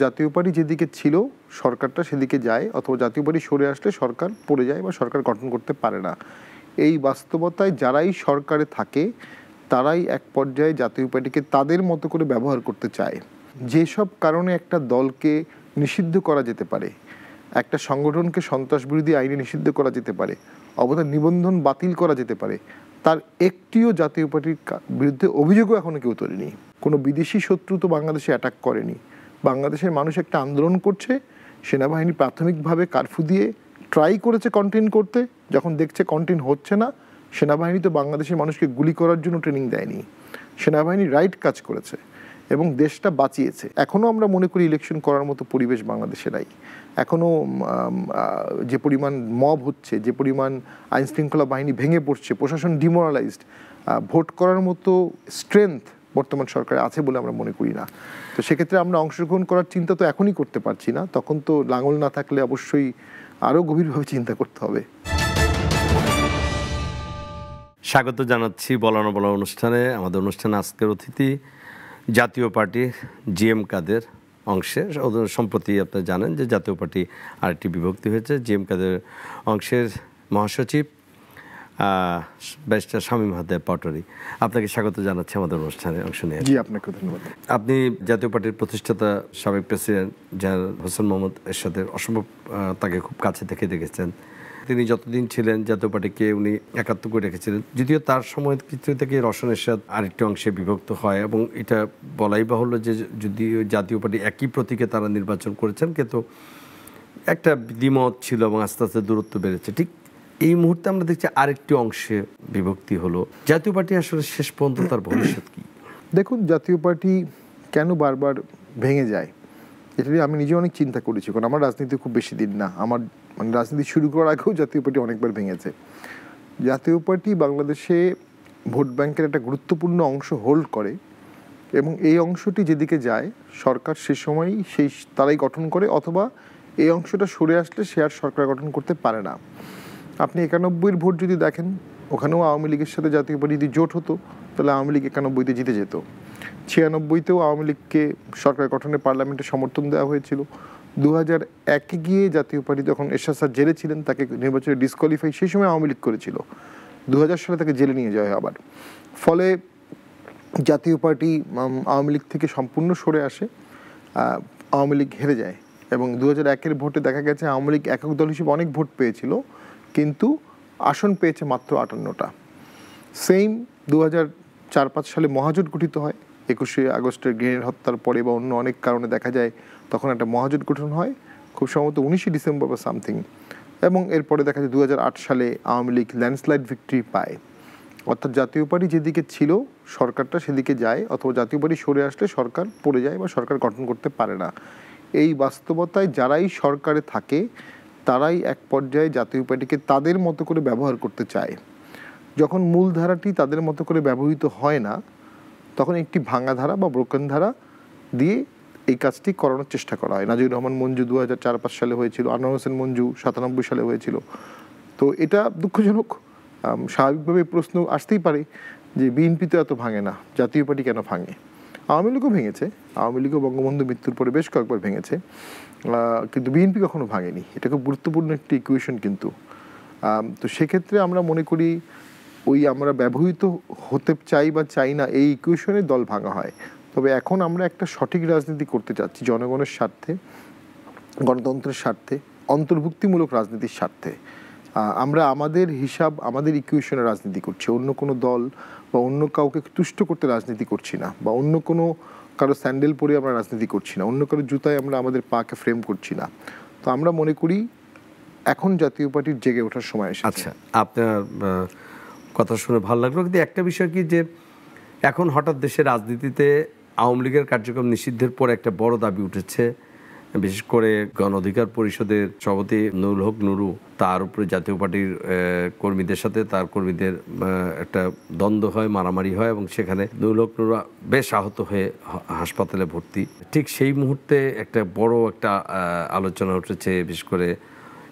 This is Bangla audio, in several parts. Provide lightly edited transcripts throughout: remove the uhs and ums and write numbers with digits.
জাতীয় পার্টি যেদিকে ছিল সরকারটা সেদিকে যায়, অথবা জাতীয় পার্টি সরে আসলে সরকার পড়ে যায় বা সরকার গঠন করতে পারে না। এই বাস্তবতায় যারাই সরকারে থাকে তারাই এক পর্যায়ে জাতীয় পার্টিকে তাদের মতো করে ব্যবহার করতে চায়। যেসব কারণে একটা দলকে নিষিদ্ধ করা যেতে পারে, একটা সংগঠনকে সন্ত্রাসবিরোধী আইনে নিষিদ্ধ করা যেতে পারে, অবদান নিবন্ধন বাতিল করা যেতে পারে, তার একটিও জাতীয় পার্টির বিরুদ্ধে অভিযোগও এখনো কেউ তোলেনি। কোনো বিদেশি শত্রু তো বাংলাদেশে অ্যাটাক করেনি। বাংলাদেশের মানুষ একটা আন্দোলন করছে, সেনাবাহিনী প্রাথমিকভাবে কারফিউ দিয়ে ট্রাই করেছে কন্টেইন করতে, যখন দেখছে কন্টেইন হচ্ছে না, সেনাবাহিনী তো বাংলাদেশের মানুষকে গুলি করার জন্য ট্রেনিং দেয়নি। সেনাবাহিনী রাইট কাজ করেছে এবং দেশটা বাঁচিয়েছে। এখনও আমরা মনে করি ইলেকশন করার মতো পরিবেশ বাংলাদেশে নাই। এখনও যে পরিমাণ মব হচ্ছে, যে পরিমাণ আইনশৃঙ্খলা বাহিনী ভেঙে পড়ছে, প্রশাসন ডিমোরালাইজড, ভোট করার মতো স্ট্রেংথ বর্তমান সরকারে আছে বলে আমরা মনে করি না। তো সেক্ষেত্রে আমরা অংশগ্রহণ করার চিন্তা তো এখনই করতে পারছি না, তখন তো লাঙল না থাকলে অবশ্যই আরও গভীরভাবে চিন্তা করতে হবে। স্বাগত জানাচ্ছি বলানো বলা অনুষ্ঠানে। আমাদের অনুষ্ঠানে আজকের অতিথি জাতীয় পার্টি জিএম কাদের অংশের, সম্প্রতি আপনারা জানেন যে জাতীয় পার্টি আরেকটি বিভক্তি হয়েছে। জিএম কাদের অংশের মহাসচিব ব্যারিস্টার শামীম হায়দার পাটোয়ারি, আপনাকে স্বাগত জানাচ্ছি আমাদের অনুষ্ঠানে অংশ নিয়ে। জি, আপনাকে ধন্যবাদ। আপনি জাতীয় পার্টির প্রতিষ্ঠাতা সাবেক প্রেসিডেন্ট জেনারেল হোসেন মোহাম্মদ এরশাদের অসম্ভব তাকে খুব কাছে থেকে দেখেছেন। তিনি যতদিন ছিলেন জাতীয় পার্টিকে উনি একাত্ম করে রেখেছিলেন, যদিও তার সময় কিছু থেকে রওশন এরশাদ আরেকটি অংশে বিভক্ত হয় এবং এটা বলাই বাহুল্য যে যদিও জাতীয় পার্টি একই প্রতীকে তারা নির্বাচন করেছেন, কিন্তু একটা দ্বিমত ছিল এবং আস্তে আস্তে দূরত্ব বেড়েছে। ঠিক এই মুহূর্তে আমরা দেখছি আরেকটি অংশে বিভক্তি হলো। জাতীয় পার্টি আসলে শেষ পর্যন্ত তার ভবিষ্যৎ কি? দেখুন, জাতীয় পার্টি কেন বারবার ভেঙে যায় এটা নিয়ে আমি নিজে অনেক চিন্তা করেছি, কারণ আমার রাজনীতি খুব বেশি দিন না। আমার রাজনীতি শুরু করার আগেও জাতীয় পার্টি অনেকবার ভেঙেছে। জাতীয় পার্টি বাংলাদেশে ভোট ব্যাংকের একটা গুরুত্বপূর্ণ অংশ হোল্ড করে এবং এই অংশটি যেদিকে যায় সরকার সে সময়ই তারাই গঠন করে, অথবা এই অংশটা সরে আসলে সে আর সরকার গঠন করতে পারে না। আপনি 91-র ভোট যদি দেখেন, ওখানেও আওয়ামী লীগের সাথে জাতীয় পার্টি যদি জোট হতো তাহলে আওয়ামী লীগ 91-তে জিতে যেত। 96-তেও আওয়ামী লীগকে সরকার গঠনে পার্লামেন্টে সমর্থন দেওয়া হয়েছিল। 2001-এ গিয়ে জাতীয় পার্টি যখন এরশাদ স্যার জেলে ছিলেন, তাকে নির্বাচনে ডিসকোয়ালিফাই সেই সময় আওয়ামী লীগ করেছিল। 2000 সালে তাকে জেলে নিয়ে যাওয়া হয় আবার। ফলে জাতীয় পার্টি আওয়ামী লীগ থেকে সম্পূর্ণ সরে আসে, আওয়ামী লীগ হেরে যায় এবং 2001-এর ভোটে দেখা গেছে আওয়ামী লীগ একক দল হিসেবে অনেক ভোট পেয়েছিল, কিন্তু আসন পেয়েছে মাত্র 58টা। সেম 2004-05 সালে মহাজোট গঠিত হয়। 21শে আগস্টের গ্রেনেড হত্যার পরে বা অন্য অনেক কারণে দেখা যায় তখন একটা মহাজোট গঠন হয়, খুব সম্ভবত 19শে ডিসেম্বর বা সামথিং। এবং এরপরে দেখা যায় 2008 সালে আওয়ামী লীগ ল্যান্ডস্লাইড ভিক্টরি পায়। অর্থাৎ জাতীয় পার্টি যেদিকে ছিল সরকারটা সেদিকে যায়, অথবা জাতীয় পার্টি সরে আসলে সরকার পড়ে যায় বা সরকার গঠন করতে পারে না। এই বাস্তবতায় যারাই সরকারে থাকে তারাই এক পর্যায়ে জাতীয় পার্টিকে তাদের মতো করে ব্যবহার করতে চায়। যখন মূল ধারাটি তাদের মতো করে ব্যবহৃত হয় না, তখন একটি ভাঙা ধারা বা ব্রোকেন ধারা দিয়ে এই কাজটি করানোর চেষ্টা করা হয়। নাজির রহমান মঞ্জু 2004-05 সালে হয়েছিল, আনোয়ার হোসেন মঞ্জু 97 সালে হয়েছিল। তো এটা দুঃখজনক। স্বাভাবিকভাবে প্রশ্ন আসতেই পারে যে বিএনপি তো এত ভাঙে না, জাতীয় পার্টি কেন ভাঙে? আওয়ামী লীগও ভেঙেছে, আওয়ামী লীগও বঙ্গবন্ধু মৃত্যুর পরে বেশ কয়েকবার ভেঙেছে, কিন্তু বিএনপি কখনো ভাঙেনি। এটা খুব গুরুত্বপূর্ণ একটি ইকুয়েশন কিন্তু। তো সেক্ষেত্রে আমরা মনে করি ওই আমরা ব্যবহৃত হতে চাই বা চাই না এই ইকুয়েশনে দল ভাঙা হয়। তবে এখন আমরা একটা সঠিক রাজনীতি করতে চাচ্ছি, জনগণের স্বার্থে, গণতন্ত্রের স্বার্থে, অন্তর্ভুক্তিমূলক রাজনীতির স্বার্থে। আমরা আমাদের হিসাব, আমাদের ইকুয়েশনে রাজনীতি করছি, অন্য কোনো দল বা অন্য কাউকে তুষ্ট করতে রাজনীতি করছি না, বা অন্য কোনো কারো স্যান্ডেল পরে আমরা রাজনীতি করছি না, অন্য কারো জুতায় আমরা আমাদের পাকে ফ্রেম করছি না। তো আমরা মনে করি এখন জাতীয় পার্টির জেগে ওঠার সময় এসেছে। আচ্ছা, আপনার কথা শুনে ভালো লাগলো, কিন্তু একটা বিষয় কি যে এখন হঠাৎ দেশের রাজনীতিতে আওয়ামী লীগের কার্যক্রম নিষিদ্ধের পর একটা বড় দাবি উঠেছে, বিশেষ করে গণ অধিকার পরিষদের সভাপতি নুরুল হক নুরু, তার উপরে জাতীয় পার্টির কর্মীদের সাথে তার কর্মীদের একটা দ্বন্দ্ব হয়, মারামারি হয় এবং সেখানে নুরুল হক নুরু বেশ আহত হয়ে হাসপাতালে ভর্তি। ঠিক সেই মুহূর্তে একটা বড় একটা আলোচনা উঠেছে, বিশেষ করে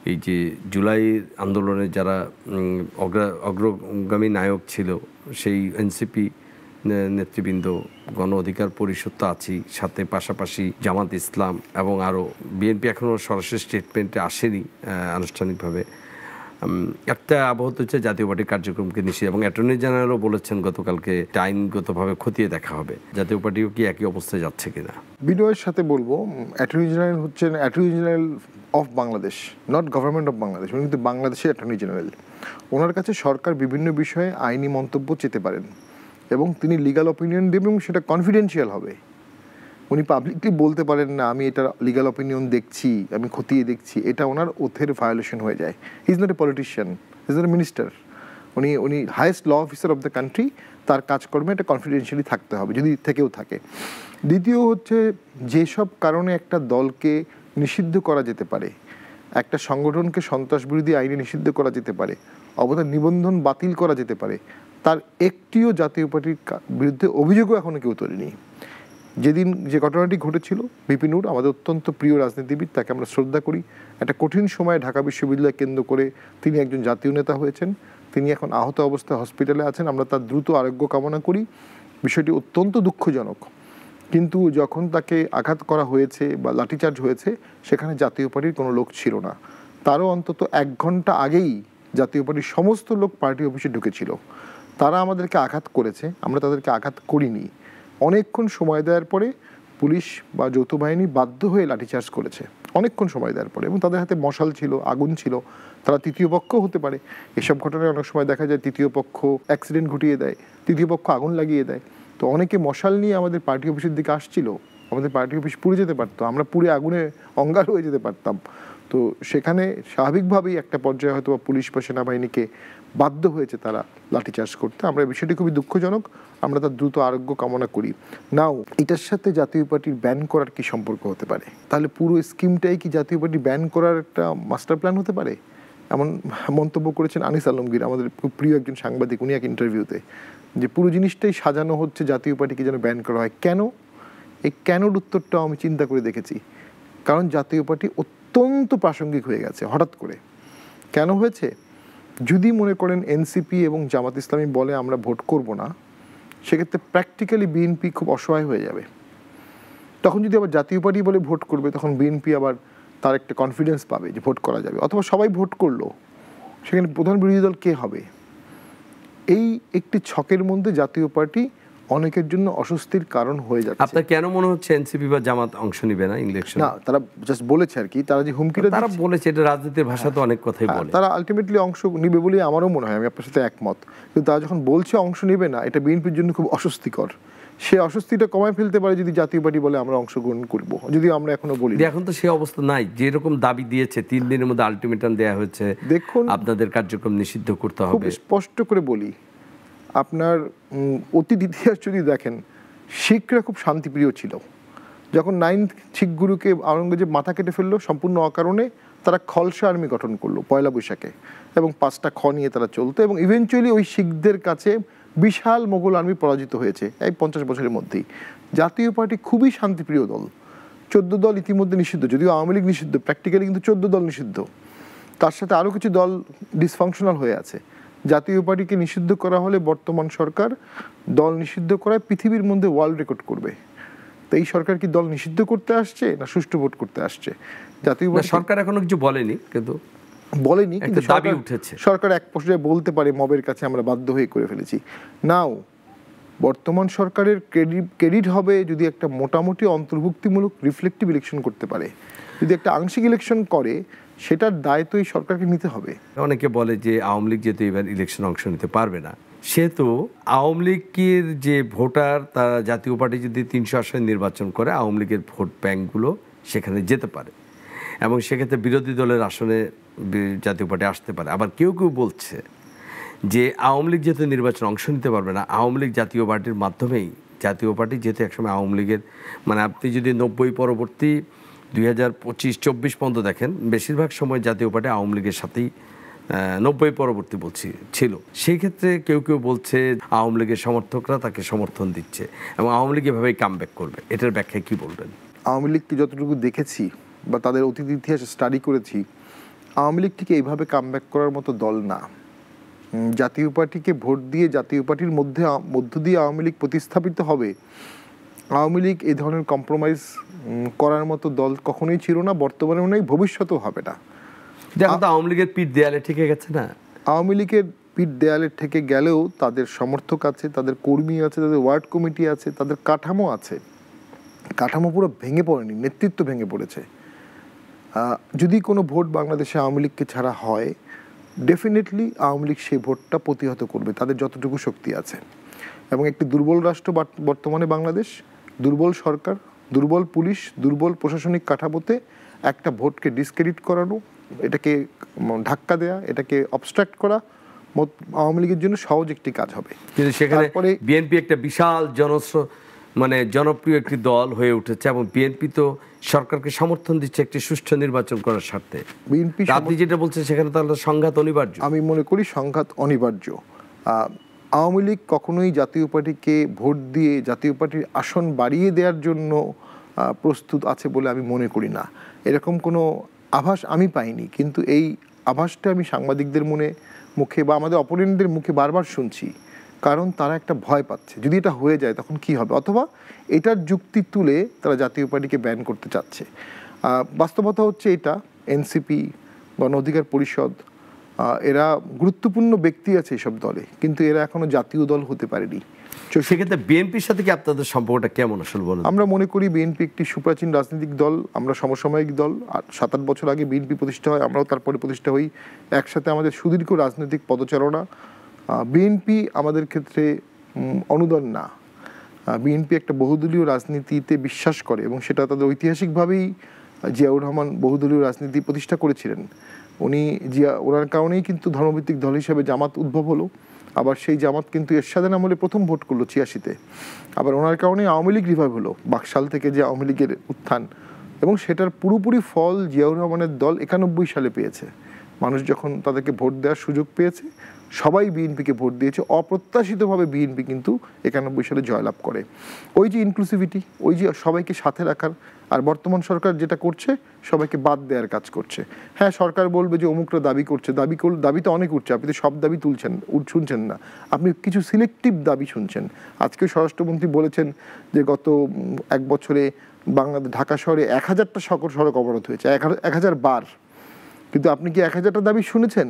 এই যে জুলাই আন্দোলনে যারা অগ্রগামী নায়ক ছিল সেই এনসিপি নেতৃবৃন্দ, গণ অধিকার পরিষদ তো আছেই, সাথে পাশাপাশি জামাত ইসলাম এবং আরও বিএনপি এখনও সরাসরি স্টেটমেন্টে আসেনি আনুষ্ঠানিকভাবে। একটা আবহাওয়া হচ্ছে জাতীয় পার্টির কার্যক্রমকে নিষেধ, এবং অ্যাটর্নি জেনারেলও বলেছেন গতকালকে আইনগতভাবে খতিয়ে দেখা হবে। জাতীয় পার্টিও কি একই অবস্থায় যাচ্ছে কিনা? বিনয়ের সাথে বলবো, অ্যাটর্নি জেনারেল হচ্ছেন attorney general of Bangladesh, not government of Bangladesh. উনি কিন্তু বাংলাদেশের অ্যাটর্নি জেনারেল। ওনার কাছে সরকার বিভিন্ন বিষয়ে আইনি মন্তব্য চেতে পারেন এবং তিনি লিগ্যাল অপিনিয়ন দেবেন এবং সেটা কনফিডেন্সিয়াল হবে। উনি পাবলিকলি বলতে পারেন না আমি এটা লিগ্যাল অপিনিয়ন দেখছি, আমি খতিয়ে দেখছি। এটা ওনার ওথের ভায়োলেশন হয়ে যায়। He is not a politician, he is not a minister. উনি highest law officer of the country. তার কাজকর্মে এটা কনফিডেন্সিয়ালি থাকতে হবে, যদি থেকেও থাকে। দ্বিতীয় হচ্ছে, যেসব কারণে একটা দলকে নিষিদ্ধ করা যেতে পারে, একটা সংগঠনকে সন্ত্রাসবিরোধী আইনে নিষিদ্ধ করা যেতে পারে, অবতার নিবন্ধন বাতিল করা যেতে পারে, তার একটিও জাতীয় পার্টির বিরুদ্ধে অভিযোগও এখনো কেউ তোলেনি। যেদিন যে ঘটনাটি ঘটেছিল, বিপিনুর আমাদের অত্যন্ত প্রিয় রাজনীতিবিদ, তাকে আমরা শ্রদ্ধা করি। একটা কঠিন সময়ে ঢাকা বিশ্ববিদ্যালয় কেন্দ্র করে তিনি একজন জাতীয় নেতা হয়েছেন। তিনি এখন আহত অবস্থায় হসপিটালে আছেন। আমরা তার দ্রুত আরোগ্য কামনা করি। বিষয়টি অত্যন্ত দুঃখজনক। কিন্তু যখন তাকে আঘাত করা হয়েছে বা লাঠিচার্জ হয়েছে, সেখানে জাতীয় পার্টির কোনো লোক ছিল না। তারও অন্তত 1 ঘন্টা আগেই জাতীয় পার্টির সমস্ত লোক পার্টি অফিসে ঢুকেছিল। তারা আমাদেরকে আঘাত করেছে, আমরা তাদেরকে আঘাত করিনি। অনেকক্ষণ সময় দেওয়ার পরে পুলিশ বা যৌথ বাহিনী বাধ্য হয়ে লাঠিচার্জ করেছে, অনেকক্ষণ সময় দেওয়ার পরে। এবং তাদের হাতে মশাল ছিল, আগুন ছিল। তারা তৃতীয় পক্ষ হতে পারে। এসব ঘটনায় অনেক সময় দেখা যায় তৃতীয় পক্ষ অ্যাক্সিডেন্ট ঘটিয়ে দেয়, তৃতীয় পক্ষ আগুন লাগিয়ে দেয়। তো অনেকে মশাল নিয়ে আমাদের পার্টি অফিসের দিকে আসছিল। আমাদের পার্টি অফিস পুড়ে যেতে পারতো, আমরা পুড়ে আগুনে অঙ্গার হয়ে যেতে পারতাম। তো সেখানে স্বাভাবিকভাবেই একটা পর্যায়ে হয়তো পুলিশ বা সেনাবাহিনীকে বাধ্য হয়েছে তারা লাঠিচার্জ করতে। আমরা বিষয়টি খুবই দুঃখজনক। আমরা তার দ্রুত আরোগ্য কামনা করি। নাও, এটার সাথে জাতীয় পার্টির ব্যান করার কি সম্পর্ক হতে পারে? তাহলে পুরো স্কিমটাই কি জাতীয় পার্টি ব্যান করার একটা মাস্টার প্ল্যান হতে পারে? এমন মন্তব্য করেছেন আনিস আলমগীর, আমাদের খুব প্রিয় একজন সাংবাদিক। উনি এক ইন্টারভিউতে যে পুরো জিনিসটাই সাজানো হচ্ছে জাতীয় পার্টিকে যেন ব্যান করা হয়। কেন? এই কেনর উত্তরটাও আমি চিন্তা করে দেখেছি। কারণ জাতীয় পার্টি অত্যন্ত প্রাসঙ্গিক হয়ে গেছে হঠাৎ করে। কেন হয়েছে? যদি মনে করেন এনসিপি এবং জামাত ইসলামী বলে আমরা ভোট করব না, সেক্ষেত্রে প্র্যাকটিক্যালি বিএনপি খুব অসহায় হয়ে যাবে। তখন যদি আবার জাতীয় পার্টি বলে ভোট করবে, তখন বিএনপি আবার তার একটা কনফিডেন্স পাবে যে ভোট করা যাবে। অথবা সবাই ভোট করলো, সেখানে প্রধান বিরোধী দল কে হবে? এই একটি ছকের মধ্যে জাতীয় পার্টি অনেকের জন্য অস্বস্তির কারণ হয়ে যাচ্ছে। আপনার কেন মনে হচ্ছে এনসিপি বা জামাত অংশ নিবে না ইলেকশন? না, তারা জাস্ট বলেছে আর কি। তারা যে হুমকিটা তারা বলেছে, এটা রাজনীতির ভাষা তো অনেক কথাই বলে। তারা আলটিমেটলি অংশ নিবে বলে আমারও মনে হয়, আমি আপনার সাথে একমত। কিন্তু তারা যখন বলছে অংশ নেবে না, এটা বিএনপির জন্য খুব অস্বস্তিকর। সে অস্বস্তিটা কমায় ফেলতে পারে যদি জাতীয় পার্টি বলে আমরা অংশগ্রহণ করব, যদি আমরা এখনো বলি। এখন তো সেই অবস্থা নাই। যেরকম দাবি দিয়েছে 3 দিনের মধ্যে আলটিমেটাম দেওয়া হয়েছে, দেখুন আপনাদের কার্যক্রম নিষিদ্ধ করতে হবে। খুব স্পষ্ট করে বলি, আপনার অতীত ইতিহাস যদি দেখেন, শিখরা খুব শান্তিপ্রিয় ছিল। যখন 9th শিখ গুরুকে আওরঙ্গজেব মাথা কেটে ফেললো সম্পূর্ণ অকারণে, তারা খলসা আর্মি গঠন করলো পয়লা বৈশাখে, এবং 5টা খ নিয়ে তারা চলতো। এবং ইভেনচুয়ালি ওই শিখদের কাছে বিশাল মোগল আর্মি পরাজিত হয়েছে এই 50 বছরের মধ্যেই। জাতীয় পার্টি খুবই শান্তিপ্রিয় দল। 14 দল ইতিমধ্যে নিষিদ্ধ, যদিও আওয়ামী লীগ নিষিদ্ধ, প্র্যাকটিক্যালি কিন্তু 14 দল নিষিদ্ধ। তার সাথে আরও কিছু দল ডিসফাংশনাল হয়ে আছে। জাতীয় পার্টিকে নিষিদ্ধ করা হলে বর্তমান সরকার দল নিষিদ্ধ করায় পৃথিবীর মধ্যে ওয়ার্ল্ড রেকর্ড করবে। তো এই সরকার কি দল নিষিদ্ধ করতে আসছে না সুষ্ঠু ভোট করতে আসছে? জাতীয় সরকার এখনো কিছু বলেনি, কিন্তু বলেনি, কিন্তু দাবি উঠেছে। সরকার এক পর্যায়ে বলতে পারে মবের কাছে আমরা বাধ্য হয়ে করে ফেলেছি। নাও, বর্তমান সরকারের ক্রেডিট হবে যদি একটা মোটামুটি অন্তর্ভুক্তিমূলক রিফ্লেক্টিভ ইলেকশন করতে পারে। যদি একটা আংশিক ইলেকশন করে, সেটার দায় তো এই সরকারকে নিতে হবে। অনেকে বলে যে আওয়ামী লীগ যেহেতু এবার ইলেকশন অংশ নিতে পারবে না, সেহেতু আওয়ামী লীগের যে ভোটার, তারা জাতীয় পার্টি যদি 300 আসনে নির্বাচন করে, আওয়ামী লীগের ভোট ব্যাঙ্কগুলো সেখানে যেতে পারে এবং সেক্ষেত্রে বিরোধী দলের আসনে জাতীয় পার্টি আসতে পারে। আবার কেউ কেউ বলছে যে আওয়ামী লীগ যেহেতু নির্বাচন অংশ নিতে পারবে না, আওয়ামী লীগ জাতীয় পার্টির মাধ্যমেই, জাতীয় পার্টি যেহেতু একসময় আওয়ামী লীগের, মানে আপনি যদি 90 পরবর্তী 2025-24 পর্যন্ত দেখেন, বেশিরভাগ সময় জাতীয় পার্টি আওয়ামী লীগের সাথেই 90 পরবর্তী বলছি ছিল। সেই ক্ষেত্রে কেউ কেউ বলছে আওয়ামী লীগের সমর্থকরা তাকে সমর্থন দিচ্ছে এবং আওয়ামী লীগ এভাবেই কামব্যাক করবে। এটার ব্যাখ্যায় কি বলবেন? আওয়ামী লীগকে যতটুকু দেখেছি বা তাদের অতীত ইতিহাস স্টাডি করেছি, আওয়ামী লীগ থেকে এইভাবে কামব্যাক করার মতো দল না। জাতীয় পার্টিকে ভোট দিয়ে জাতীয় পার্টির মধ্য দিয়ে আওয়ামী লীগ প্রতিস্থাপিত হবে, আওয়ামী লীগ এই ধরনের কম্প্রোমাইজ করার মতো দল কখনোই ছিল না, বর্তমানেও নেই, ভবিষ্যতেও হবে না। দেখো তো আওয়ামী লীগের পিঠ দেয়ালে ঠেকে গেছে না? আওয়ামী লীগের পিঠ দেয়ালে ঠেকে গেলেও তাদের সমর্থক আছে, তাদের কর্মী আছে, তাদের ওয়ার্ড কমিটি আছে, তাদের কাঠামো আছে। কাঠামো পুরো ভেঙে পড়েনি, নেতৃত্ব ভেঙে পড়েছে। যদি কোনো ভোট বাংলাদেশে আওয়ামী লীগকে ছাড়া হয়, ডেফিনেটলি আওয়ামী লীগ সেই ভোটটা প্রতিহত করবে, তাদের যতটুকু শক্তি আছে। এবং একটি দুর্বল রাষ্ট্র বর্তমানে বাংলাদেশ, দুর্বল সরকার, দুর্বল পুলিশ, দুর্বল প্রশাসনিক কাঠামোতে একটা ভোটকে ডিসক্রেডিট করানো, এটাকে ধাক্কা দেয়া, এটাকে অবস্ট্রাক্ট করা আওয়ামী লীগের জন্য সহজ একটি কাজ হবে। কিন্তু সেখানে বিএনপি একটা বিশাল জনপ্রিয় একটি দল হয়ে উঠেছে এবং বিএনপি তো সরকারকে সমর্থন দিচ্ছে একটি সুষ্ঠু নির্বাচন করার স্বার্থে। বিএনপি আপনি যেটা বলছেন সেখানে তাহলে সংঘাত অনিবার্য। আমি মনে করি সংঘাত অনিবার্য। আওয়ামী লীগ কখনোই জাতীয় পার্টিকে ভোট দিয়ে জাতীয় পার্টির আসন বাড়িয়ে দেওয়ার জন্য প্রস্তুত আছে বলে আমি মনে করি না। এরকম কোনো আভাস আমি পাইনি, কিন্তু এই আভাসটা আমি সাংবাদিকদের মুখে বা আমাদের অপোনেন্টদের মুখে বারবার শুনছি, কারণ তারা একটা ভয় পাচ্ছে যদি এটা হয়ে যায় তখন কি হবে, অথবা এটার যুক্তি তুলে তারা জাতীয় পার্টিকে ব্যান করতে চাচ্ছে। বাস্তবতা হচ্ছে এটা, এনসিপি, গণ অধিকার পরিষদ, এরা গুরুত্বপূর্ণ ব্যক্তি আছে এসব দলে, কিন্তু এরা এখনো জাতীয় দল হতে পারেনি। সেক্ষেত্রে বিএনপির সাথে কি আপনাদের সম্পর্কটা কেমন আসলে বলেন? আমরা মনে করি বিএনপি একটি সুপ্রাচীন রাজনৈতিক দল, আমরা সমসাময়িক দল। 7-8 বছর আগে বিএনপি প্রতিষ্ঠা হয়, আমরাও তারপরে প্রতিষ্ঠা হই। একসাথে আমাদের সুদীর্ঘ রাজনৈতিক পদচারণা। বিএনপি আমাদের ক্ষেত্রে অনুদান না, বিএনপি একটা বহুদলীয় রাজনীতিতে বিশ্বাস করে এবং সেটা তাদের ঐতিহাসিকভাবেই জিয়াউর রহমান বহুদলীয় রাজনীতি প্রতিষ্ঠা করেছিলেন। ওনার কারণেই কিন্তু ধর্মভিত্তিক দল হিসেবে জামাত উদ্ভব হলো। আবার সেই জামাত কিন্তু এরশাদের আমলে প্রথম ভোট করলো 86-তে। আবার ওনার কারণেই আওয়ামী লীগ রিভাইভ হলো, বাকশাল থেকে যে আওয়ামী লীগের উত্থান, এবং সেটার পুরোপুরি ফল জিয়াউর রহমানের দল 91 সালে পেয়েছে। মানুষ যখন তাদেরকে ভোট দেওয়ার সুযোগ পেয়েছে, সবাই বিএনপিকে ভোট দিয়েছে। অপ্রত্যাশিতভাবে বিএনপি কিন্তু 91 সালে জয়লাভ করে। ওই যে ইনক্লুসিভিটি, ওই যে সবাইকে সাথে রাখার, আর বর্তমান সরকার যেটা করছে সবাইকে বাদ দেওয়ার কাজ করছে। হ্যাঁ, সরকার বলবে যে অমুকরা দাবি করছে, দাবি তো অনেক উঠছে, আপনি তো সব দাবি শুনছেন না, আপনি কিছু সিলেক্টিভ দাবি শুনছেন। আজকে স্বরাষ্ট্রমন্ত্রী বলেছেন যে গত 1 বছরে বাংলাদেশ ঢাকা শহরে 1000টা সড়ক অবরোধ হয়েছে, 1000 বার। কিন্তু আপনি কি 1000টা দাবি শুনেছেন?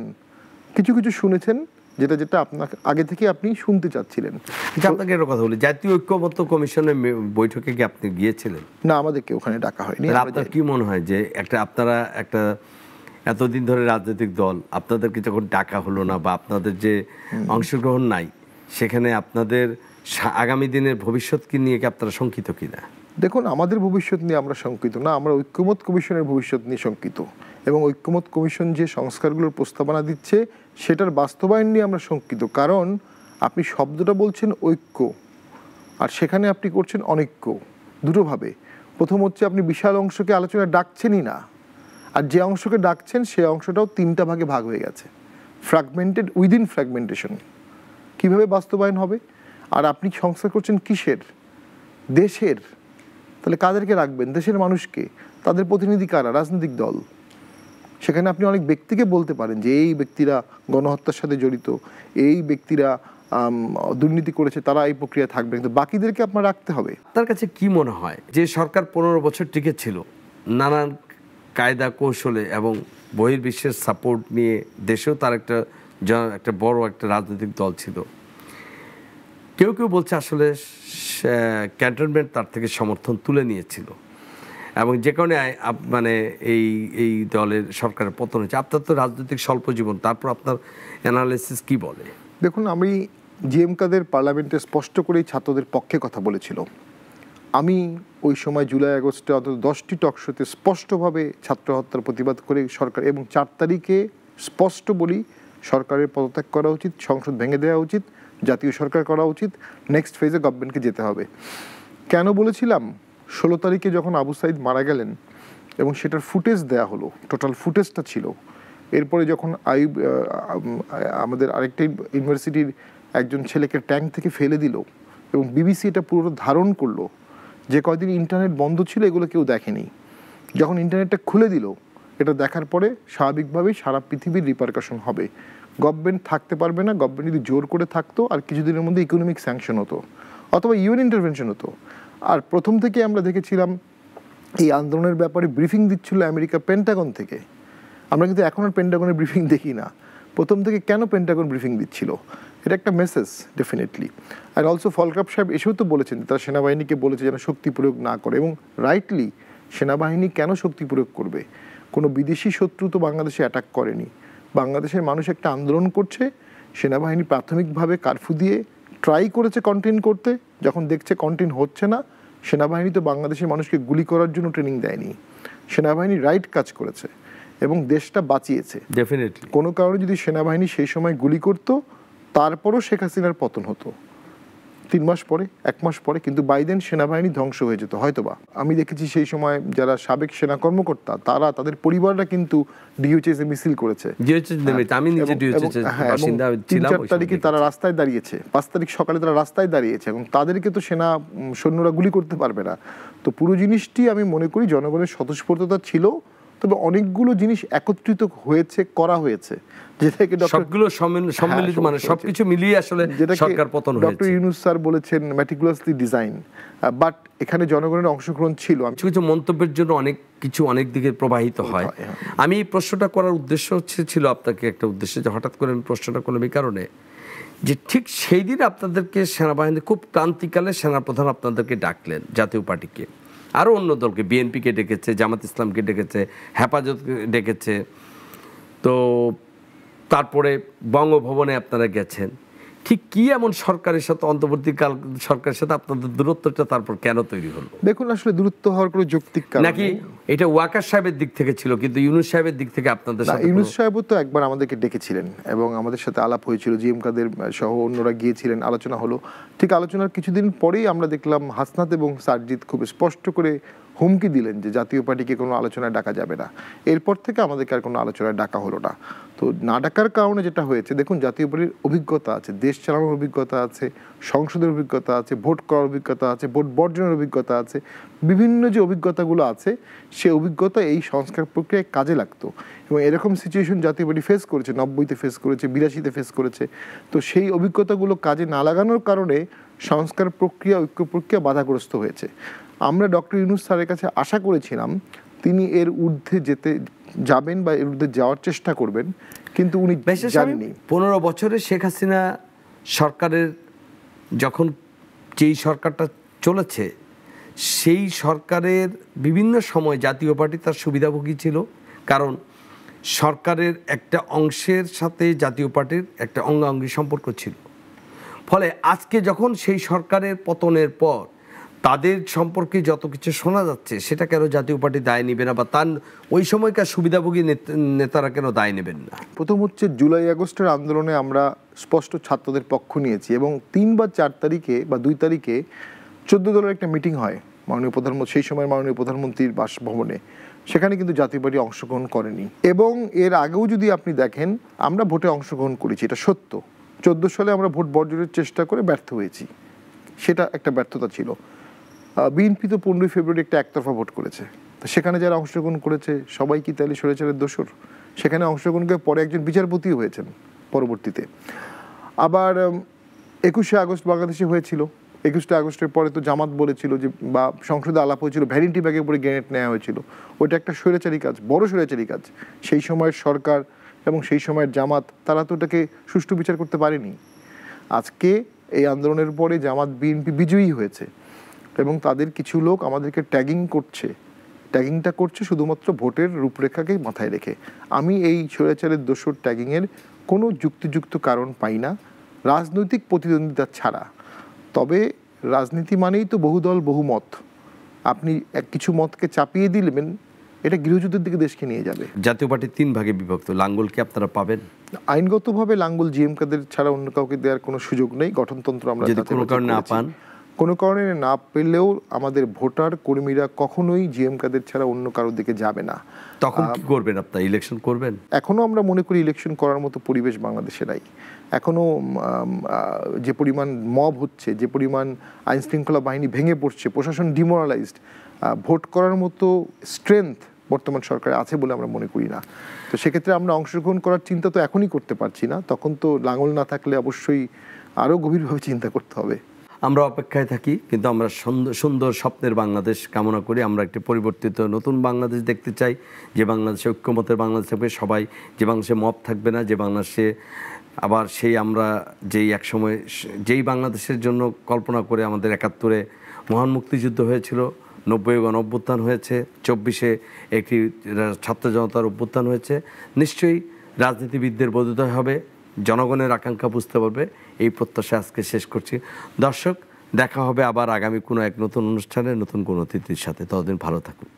কিছু শুনেছেন যেটা আপনার আগে থেকে আপনি শুনতে চাচ্ছিলেন। আপনাকে একটা কথা বলি, জাতীয় ঐক্যমত্য কমিশনের বৈঠকে কি আপনি গিয়েছিলেন? না, আমাদেরকে ওখানে ডাকা হয়নি। আপনার কি মনে হয় যে আপনারা একটা এতদিন ধরে রাজনৈতিক দল, আপনাদেরকে যখন ডাকা হলো না বা আপনাদের যে অংশগ্রহণ নাই, সেখানে আপনাদের আগামী দিনের ভবিষ্যৎ কি নিয়ে কি আপনারা শঙ্কিত কিনা? দেখুন, আমাদের ভবিষ্যৎ নিয়ে আমরা শঙ্কিত না, আমরা ঐক্যমত কমিশনের ভবিষ্যৎ নিয়ে শঙ্কিত। এবং ঐক্যমত কমিশন যে সংস্কারগুলোর প্রস্তাবনা দিচ্ছে সেটার বাস্তবায়ন নিয়ে আমরা শঙ্কিত। কারণ আপনি শব্দটা বলছেন ঐক্য, আর সেখানে আপনি করছেন অনৈক্য, দুটোভাবে। প্রথম হচ্ছে আপনি বিশাল অংশকে আলোচনায় ডাকছেনই না, আর যে অংশকে ডাকছেন সে অংশটাও 3টা ভাগে ভাগ হয়ে গেছে, ফ্র্যাগমেন্টেড উইদিন ফ্র্যাগমেন্টেশন। কীভাবে বাস্তবায়ন হবে? আর আপনি সংস্কার করছেন কিসের? দেশের। তাহলে কাদেরকে রাখবেন? দেশের মানুষকে। তাদের প্রতিনিধি কারা? রাজনৈতিক দল। সেখানে আপনি অনেক ব্যক্তিকে বলতে পারেন যে এই ব্যক্তিরা গণহত্যার সাথে জড়িত, এই ব্যক্তিরা দুর্নীতি করেছে, তারা এই প্রক্রিয়া থাকবে, কিন্তু বাকিদেরকে আপনার রাখতে হবে। তার কাছে কি মনে হয় যে সরকার 15 বছর টিকে ছিল নানান কায়দা কৌশলে এবং বহির্বিশ্বের সাপোর্ট নিয়ে, দেশেও তার একটা বড় একটা রাজনৈতিক দল ছিল, কেউ বলছে আসলে ক্যান্টনমেন্ট তার থেকে সমর্থন তুলে নিয়েছিল এবং যে কারণে এই দলের সরকারের পতন হয়েছে। আপনার তো রাজনৈতিক স্বল্প জীবন, তারপর আপনার অ্যানালাইসিস কি বলে? দেখুন, আমি জিএম কাদের পার্লামেন্টে স্পষ্ট করেই ছাত্রদের পক্ষে কথা বলেছিল। আমি ওই সময় জুলাই আগস্টে অন্তত 10টি টকশোতে স্পষ্টভাবে ছাত্র হত্যার প্রতিবাদ করে সরকার, এবং 4 তারিখে স্পষ্ট বলি সরকারের পদত্যাগ করা উচিত, সংসদ ভেঙে দেওয়া উচিত, জাতীয় সরকার করা উচিত, নেক্সট ফেজে গভর্নমেন্টকে যেতে হবে। কেন বলেছিলাম? 16 তারিখে যখন আবু সাইদ মারা গেলেন এবং সেটার ফুটেজ দেয়া হলো, টোটাল ফুটেজটা ছিল। এরপরে যখন আমাদের আরেকটা ইউনিভার্সিটির একজন ছেলেকে ট্যাঙ্ক থেকে ফেলে দিল এবং বিবিসি এটা পুরো ধারণ করলো, যে কয়দিন ইন্টারনেট বন্ধ ছিল এগুলো কেউ দেখেনি। যখন ইন্টারনেটটা খুলে দিল, এটা দেখার পরে স্বাভাবিকভাবেই সারা পৃথিবীর রিপারকাশন হবে। গভর্নমেন্ট থাকতে পারবে না, গভর্নমেন্ট যদি জোর করে থাকতো আর কিছুদিনের মধ্যে ইকোনমিক স্যাংশন হতো অথবা ইউএন ইন্টারভেনশন হতো। আর প্রথম থেকে আমরা দেখেছিলাম এই আন্দোলনের ব্যাপারে ব্রিফিং দিচ্ছিল আমেরিকা পেন্টাগন থেকে। আমরা কিন্তু এখন আর পেন্টাগনের ব্রিফিং দেখি না। প্রথম থেকে কেন পেন্টাগন ব্রিফিং দিচ্ছিল? এটা একটা মেসেজ ডেফিনেটলি। আর অলসো ফলক্রাফ সাহেব এসেও তো বলেছেন, তারা সেনাবাহিনীকে বলেছে যেন শক্তি প্রয়োগ না করে, এবং রাইটলি সেনাবাহিনী কেন শক্তি প্রয়োগ করবে? কোনো বিদেশি শত্রু তো বাংলাদেশে অ্যাটাক করেনি। বাংলাদেশের মানুষ একটা আন্দোলন করছে, সেনাবাহিনী প্রাথমিকভাবে কারফিউ দিয়ে ট্রাই করেছে কন্টেইন করতে, যখন দেখছে কন্টেইন হচ্ছে না, সেনাবাহিনী তো বাংলাদেশের মানুষকে গুলি করার জন্য ট্রেনিং দেয়নি। সেনাবাহিনী রাইট কাজ করেছে এবং দেশটা বাঁচিয়েছে। ডেফিনেটলি কোনো কারণে যদি সেনাবাহিনী সেই সময় গুলি করতো, তারপরও শেখ হাসিনার পতন হতো 3 মাস পরে, 1 মাস পরে, কিন্তু বাইদেন সেনাবাহিনী ধ্বংস হয়ে যেত হয়তোবা। আমি দেখেছি সেই সময় যারা সাবেক সেনা কর্মকর্তা, তারা তাদের পরিবাররা কিন্তু ডিওএইচএস এ মিছিল করেছে। আমি নিজে ডিওএইচএস বাসিন্দা ছিলাম। 3-4 তারিখে তারা রাস্তায় দাঁড়িয়েছে, 5 তারিখ সকালে তারা রাস্তায় দাঁড়িয়েছে, এবং তাদেরকে তো সৈন্যরা গুলি করতে পারবে না। তো পুরো জিনিসটি আমি মনে করি জনগণের স্বতঃস্ফূর্ততা ছিল, তবে অনেকগুলো জিনিস একত্রিত হয়েছে, করা হয়েছে, যেটাকে সবগুলো সম্মিলিত, মানে সবকিছু মিলিয়ে আসলে সরকার পতন হয়েছে। ডক্টর ইউনূস স্যার বলেছেন ম্যাটিকুলাসলি ডিজাইন, বাট এখানে জনগণের অংশগ্রহণ ছিল। কিছু মন্তব্যের জন্য অনেক দিকে প্রবাহিত হয়। আমি এই প্রশ্নটা করার উদ্দেশ্য ছিল আপনাকে একটা উদ্দেশ্য, যে হঠাৎ করে আমি প্রশ্নটা করলাম এই কারণে যে ঠিক সেই দিন আপনাদেরকে সেনাবাহিনী খুব ক্রান্তিকালে সেনাপ্রধান আপনাদেরকে ডাকলেন, জাতীয় পার্টিকে, আরও অন্য দলকে, বিএনপিকে ডেকেছে, জামাত ইসলামকে ডেকেছে, হেফাজতকে ডেকেছে, তো তারপরে বঙ্গভবনে আপনারা গেছেন। ঠিক কি এমন সরকারের সাথে, অন্তর্বর্তীকাল সরকারের সাথে আপনাদের দূরত্বটা তারপর কেন তৈরি হলো? দেখুন, আসলে দূরত্ব হওয়ার কোনো যৌক্তিক কারণ নাকি এটা ওয়াকার সাহেবের দিক থেকে ছিল, কিন্তু ইউনূস সাহেবের দিক থেকে আপনাদের সাথে? ইউনূস সাহেবও তো একবার আমাদেরকে ডেকেছিলেন এবং আমাদের সাথে আলাপ হয়েছিল, জিএম কাদের সহ অন্যরা গিয়েছিলেন, আলোচনা হলো। ঠিক আলোচনার কিছুদিন পরেই আমরা দেখলাম হাসনাত এবং সারজিৎ খুব স্পষ্ট করে হুমকি দিলেন যে জাতীয় পার্টিকে কোনো আলোচনায় ডাকা যাবে না। এরপর থেকে আমাদেরকে আর কোনো আলোচনায় ডাকা হলো না। তো না ডাকার কারণে যেটা হয়েছে, দেখুন, জাতীয় পার্টির অভিজ্ঞতা আছে, দেশ চালানোর অভিজ্ঞতা আছে, সংসদের অভিজ্ঞতা আছে, ভোট করার অভিজ্ঞতা আছে, ভোট বর্জনের অভিজ্ঞতা আছে, বিভিন্ন যে অভিজ্ঞতাগুলো আছে, সে অভিজ্ঞতা এই সংস্কার প্রক্রিয়ায় কাজে লাগতো। এবং এরকম সিচুয়েশন জাতীয় পার্টি ফেস করেছে, 90-তে ফেস করেছে, 82-তে ফেস করেছে। তো সেই অভিজ্ঞতাগুলো কাজে না লাগানোর কারণে সংস্কার প্রক্রিয়া, ঐক্য প্রক্রিয়া বাধাগ্রস্ত হয়েছে। আমরা ডক্টর ইউনূস স্যারের কাছে আশা করেছিলাম তিনি এর ঊর্ধ্বে যাবেন বা এর ঊর্ধ্বে যাওয়ার চেষ্টা করবেন, কিন্তু উনি যাননি। 15 বছরে শেখ হাসিনা সরকারের যখন যেই সরকারটা চলেছে, সেই সরকারের বিভিন্ন সময় জাতীয় পার্টি তার সুবিধাভোগী ছিল, কারণ সরকারের একটা অংশের সাথে জাতীয় পার্টির একটা অঙ্গাঙ্গি সম্পর্ক ছিল। ফলে আজকে যখন সেই সরকারের পতনের পর তাদের সম্পর্কে যত কিছু শোনা যাচ্ছে, সেটা কেন জাতীয় পার্টি দায় নেবে না, বা তার ওই সময়কার সুবিধাভোগী নেতারা কেন দায় নেবেন না? প্রথম হচ্ছে, জুলাই আগস্টের আন্দোলনে আমরা স্পষ্ট ছাত্রদের পক্ষ নিয়েছি, এবং 3 বা 4 তারিখে বা 2 তারিখে 14 দলের একটা মিটিং হয় মাননীয় প্রধানমন্ত্রী, সেই সময় মাননীয় প্রধানমন্ত্রীর বাসভবনে। সেখানে কিন্তু জাতীয় পার্টি অংশগ্রহণ করেনি। এবং এর আগেও যদি আপনি দেখেন, আমরা ভোটে অংশগ্রহণ করেছি, এটা সত্য। 14 সালে আমরা ভোট বর্জনের চেষ্টা করে ব্যর্থ হয়েছি, সেটা একটা ব্যর্থতা ছিল। বিএনপি তো 15 ফেব্রুয়ারি একটা একতরফা ভোট করেছে, তো সেখানে যারা অংশগ্রহণ করেছে সবাই কি তাহলে স্বৈরাচারের দোসর? সেখানে অংশগ্রহণ করে পরে একজন বিচারপতিও হয়েছেন পরবর্তীতে। আবার 21শে আগস্ট বাংলাদেশে হয়েছিল, 21 আগস্টের পরে তো জামাত বলেছিল যে, বা সংসদে আলাপ হয়েছিল, ভ্যানিটি ব্যাগে পরে গ্রেনেড নেওয়া হয়েছিল। ওইটা একটা স্বৈরাচারী কাজ, বড় স্বৈরাচারী কাজ। সেই সময়ের সরকার এবং সেই সময়ের জামাত, তারা তো ওটাকে সুষ্ঠু বিচার করতে পারেনি। আজকে এই আন্দোলনের পরে জামাত বিএনপি বিজয়ী হয়েছে, এবং তাদের কিছু লোক আমাদেরকে ট্যাগিংটা করছে শুধুমাত্র ভোটের রূপরেখাকেই মাথায় রেখে। আমি এই স্বৈরাচারের দোসর ট্যাগিংয়ের কোনো যুক্তিযুক্ত কারণ পাই না, রাজনৈতিক প্রতিদ্বন্দ্বিতা ছাড়া। তবে রাজনীতি মানেই তো বহুদল বহুমত। আপনি কিছু মতকে চাপিয়ে দিলেন, এটা গৃহযুদ্ধের দিকে দেশকে নিয়ে যাবে। জাতীয় পার্টি 3 ভাগে বিভক্ত, লাঙ্গল কি আপনারা পাবেন? আইনগতভাবে লাঙ্গল জিএম কাদের ছাড়া অন্য কাউকে দেওয়ার কোনো সুযোগ নেই। গঠনতন্ত্র আমরা কোনো কারণে না পান, কোনো কারণে না পেলেও আমাদের ভোটার কর্মীরা কখনোই জিএম কাদের ছাড়া অন্য কারোর দিকে যাবে না। তখন কি করবেন আপনারা? ইলেকশন করবেন? এখনো আমরা মনে করি ইলেকশন করার মতো পরিবেশ বাংলাদেশে নাই। এখনো যে পরিমাণ মব হচ্ছে, যে পরিমাণ আইন শৃঙ্খলা বাহিনী ভেঙে পড়ছে, প্রশাসন ডিমোরালাইজড, ভোট করার মতো স্ট্রেংথ বর্তমান সরকারে আছে বলে আমরা মনে করি না। তো সেক্ষেত্রে আমরা অংশগ্রহণ করার চিন্তা তো এখনই করতে পারছি না, তখন তো লাঙল না থাকলে অবশ্যই আরও গভীরভাবে চিন্তা করতে হবে। আমরা অপেক্ষায় থাকি, কিন্তু আমরা সুন্দর স্বপ্নের বাংলাদেশ কামনা করি। আমরা একটি পরিবর্তিত নতুন বাংলাদেশ দেখতে চাই, যে বাংলাদেশে ঐক্যমতের বাংলাদেশ থাকবে সবাই, যে বাংলাদেশে মব থাকবে না, যে বাংলাদেশে আবার সেই আমরা যেই একসময় যেই বাংলাদেশের জন্য কল্পনা করে আমাদের ৭১-এ মহান মুক্তিযুদ্ধ হয়েছিল, ৯০-এ গণ অভ্যুত্থান হয়েছে, ২৪-এ একটি ছাত্র জনতার অভ্যুত্থান হয়েছে। নিশ্চয়ই রাজনীতিবিদদের বোধোদয় হবে, জনগণের আকাঙ্ক্ষা বুঝতে পারবে, এই প্রত্যাশা আজকে শেষ করছি। দর্শক, দেখা হবে আবার আগামী কোনো এক নতুন অনুষ্ঠানে নতুন কোনো অতিথির সাথে। ততদিন ভালো থাকুন।